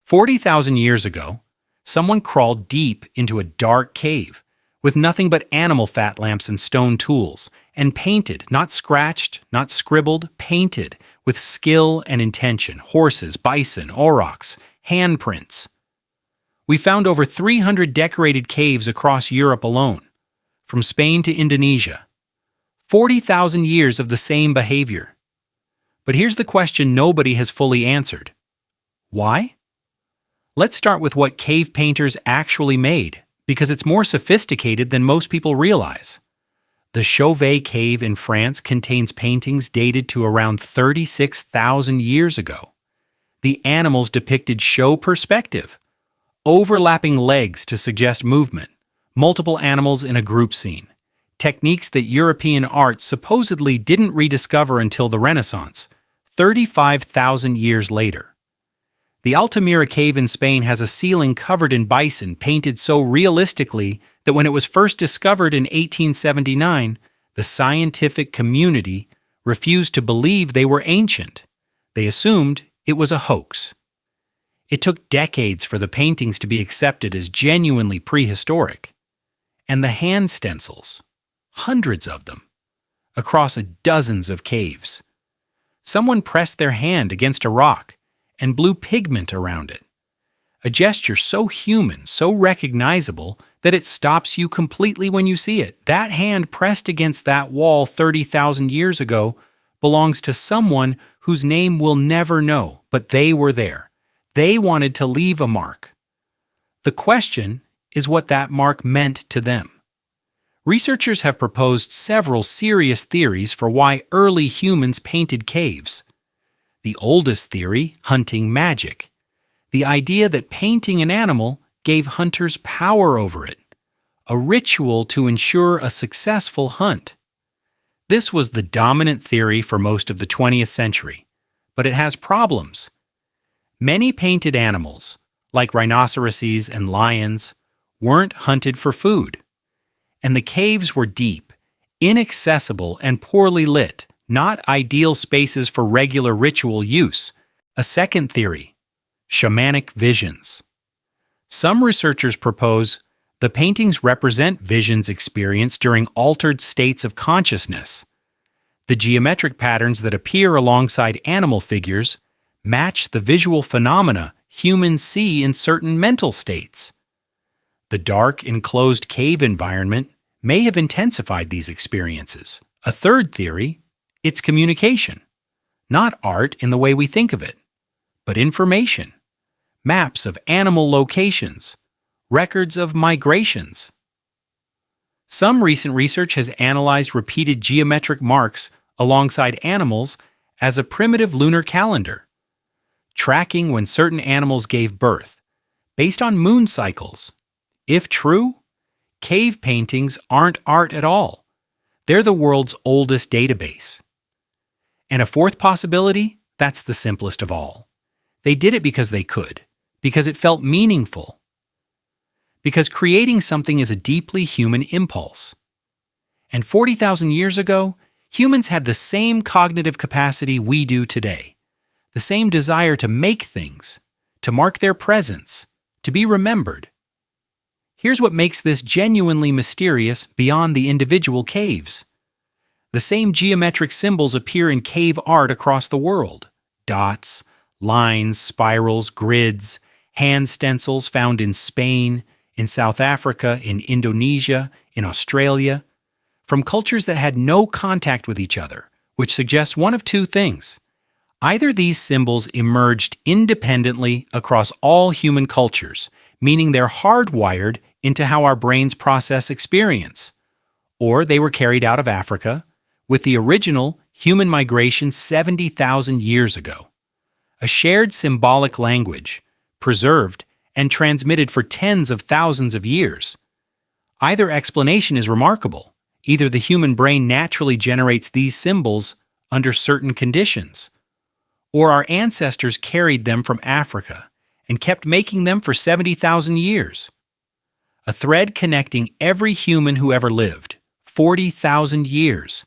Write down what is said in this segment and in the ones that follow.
40,000 years ago, someone crawled deep into a dark cave with nothing but animal fat lamps and stone tools, and painted, not scratched, not scribbled, painted with skill and intention, horses, bison, aurochs, handprints. We found over 300 decorated caves across Europe alone, from Spain to Indonesia. 40,000 years of the same behavior. But here's the question nobody has fully answered. Why? Let's start with what cave painters actually made, because it's more sophisticated than most people realize. The Chauvet Cave in France contains paintings dated to around 36,000 years ago. The animals depicted show perspective, overlapping legs to suggest movement, multiple animals in a group scene, techniques that European art supposedly didn't rediscover until the Renaissance, 35,000 years later. The Altamira Cave in Spain has a ceiling covered in bison painted so realistically that when it was first discovered in 1879, the scientific community refused to believe they were ancient. They assumed it was a hoax. It took decades for the paintings to be accepted as genuinely prehistoric. And the hand stencils, hundreds of them, across dozens of caves. Someone pressed their hand against a rock and blew pigment around it. A gesture so human, so recognizable, that it stops you completely when you see it. That hand pressed against that wall 30,000 years ago belongs to someone whose name we'll never know, but they were there. They wanted to leave a mark. The question is what that mark meant to them. Researchers have proposed several serious theories for why early humans painted caves. The oldest theory, hunting magic. The idea that painting an animal gave hunters power over it, a ritual to ensure a successful hunt. This was the dominant theory for most of the 20th century, but it has problems. Many painted animals, like rhinoceroses and lions, weren't hunted for food. And the caves were deep, inaccessible, and poorly lit, not ideal spaces for regular ritual use. A second theory, shamanic visions. Some researchers propose the paintings represent visions experienced during altered states of consciousness. The geometric patterns that appear alongside animal figures match the visual phenomena humans see in certain mental states. The dark, enclosed cave environment may have intensified these experiences. A third theory, it's communication. Not art in the way we think of it, but information. Maps of animal locations, records of migrations. Some recent research has analyzed repeated geometric marks alongside animals as a primitive lunar calendar, tracking when certain animals gave birth, based on moon cycles. If true, cave paintings aren't art at all. They're the world's oldest database. And a fourth possibility, that's the simplest of all. They did it because they could, because it felt meaningful. Because creating something is a deeply human impulse. And 40,000 years ago, humans had the same cognitive capacity we do today, the same desire to make things, to mark their presence, to be remembered. Here's what makes this genuinely mysterious beyond the individual caves. The same geometric symbols appear in cave art across the world. Dots, lines, spirals, grids, hand stencils found in Spain, in South Africa, in Indonesia, in Australia, from cultures that had no contact with each other, which suggests one of two things. Either these symbols emerged independently across all human cultures, meaning they're hardwired into how our brains process experience, or they were carried out of Africa, with the original human migration 70,000 years ago. A shared symbolic language, preserved and transmitted for tens of thousands of years. Either explanation is remarkable. Either the human brain naturally generates these symbols under certain conditions, or our ancestors carried them from Africa and kept making them for 70,000 years. A thread connecting every human who ever lived, 40,000 years,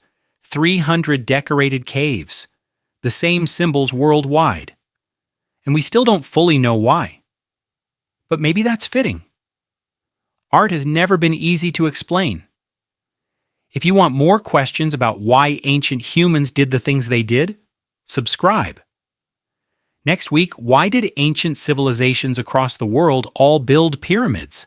300 decorated caves, the same symbols worldwide. And we still don't fully know why. but maybe that's fitting. Art has never been easy to explain. If you want more questions about why ancient humans did the things they did, subscribe. Next week, why did ancient civilizations across the world all build pyramids?